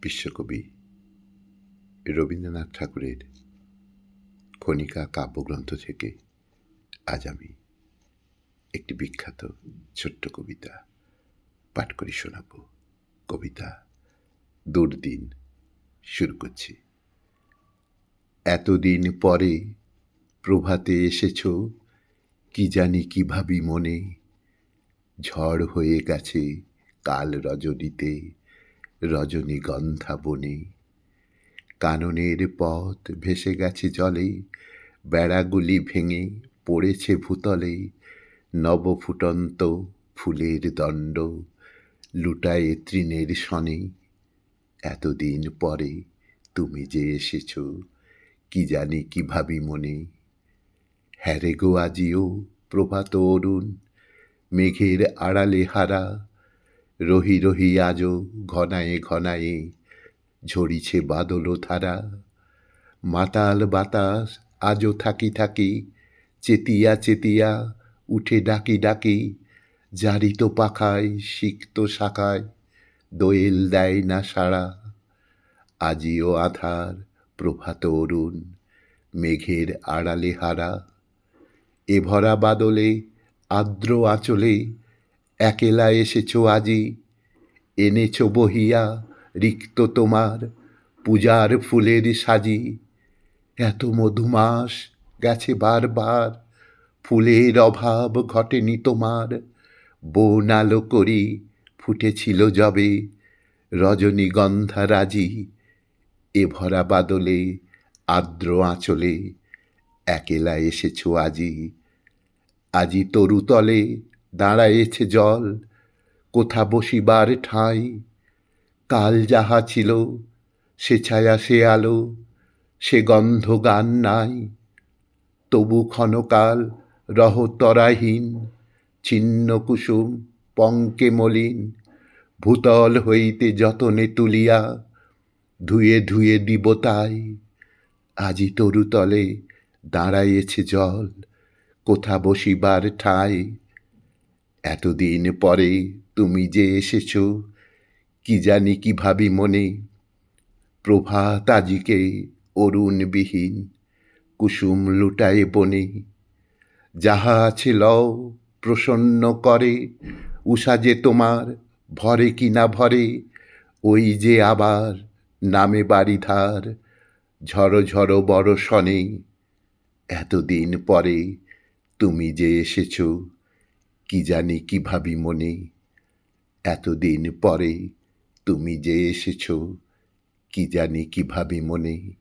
বিশ্বকবি রবীন্দ্রনাথ ঠাকুরের খনিকা কাব্যগ্রন্থ থেকে আজ আমি একটি বিখ্যাত ছোট্ট কবিতা পাঠ করে শোনাব। কবিতা দুর্দিন। শুরু করছি। এতদিন পরে প্রভাতে এসেছ, কি জানি কি ভাবি মনে, ঝড় হয়ে গেছে কাল রজনীতে, রজনীগন্ধা বনে। কাননের পথ ভেসে গেছে জলে, বেড়াগুলি ভেঙে পড়েছে ভূতলে, নবফুটন্ত ফুলের দণ্ড লুটায়ে তৃণের শনে। এতদিন পরে তুমি যে এসেছ, কি জানি কি ভাবি মনে। হ্যারে গো আজিও প্রভাত অরুণ, মেঘের আড়ালে হারা, রহি রহি আজও ঘনায়ে ঘনায়ে ঝরিছে বাদল ধারা। মাতাল বাতাস আজও থাকি থাকি, চেতিয়া চেতিয়া উঠে ডাকি ডাকি, জারিত পাখায় সিক্ত শাখায় দোয়েল দেয় না সাড়া। আজিও আধার প্রভাত অরুণ, মেঘের আড়ালে হারা। এ ভরা বাদলে আর্দ্র আঁচলে একেলা এসেছ আজি, এনেছ বহিয়া রিক্ত তোমার পূজার ফুলের সাজি। এত মধুমাস গেছে বারবার, ফুলের অভাব ঘটেনি তোমার। বন আলো করি ফুটেছিল যবে, রজনীগন্ধা রাজি। এ ভরা বাদলে আর্দ্র আঁচলে একেলা এসেছ আজি। আজি তরুতলে দাঁড়ায়েছে জল, কোথা বসিবার ঠাঁই। কাল যাহা ছিল সে ছায়া সে আলো, সে গন্ধ গান নাই। তবু ক্ষণকাল রহ তরাহীন, ছিন্ন কুসুম পঙ্কে মলিন। ভূতল হইতে যতনে তুলিয়া ধুয়ে ধুয়ে দিব তাই। আজি তরুতলে দাঁড়াইয়েছে জল, কোথা বসিবার ঠাঁই। এতদিন পরে তুমি যে এসেছ, কি জানি কি ভাবি মনে। প্রভাত আজিকে অরুণবিহীন, কুসুম লুটায়ে বনে। যাহা আছে লও প্রসন্ন করে, উষা যে তোমার ভরে কি না ভরে। ওই যে আবার নামে বারিধার, ঝড়ো ঝড়ো বরষণে। এতদিন পরে তুমি যে এসেছ, কি জানি কি ভাবি মনে। এতদিন পরে তুমি যে এসেছ, কি জানি কি ভাবি মনে।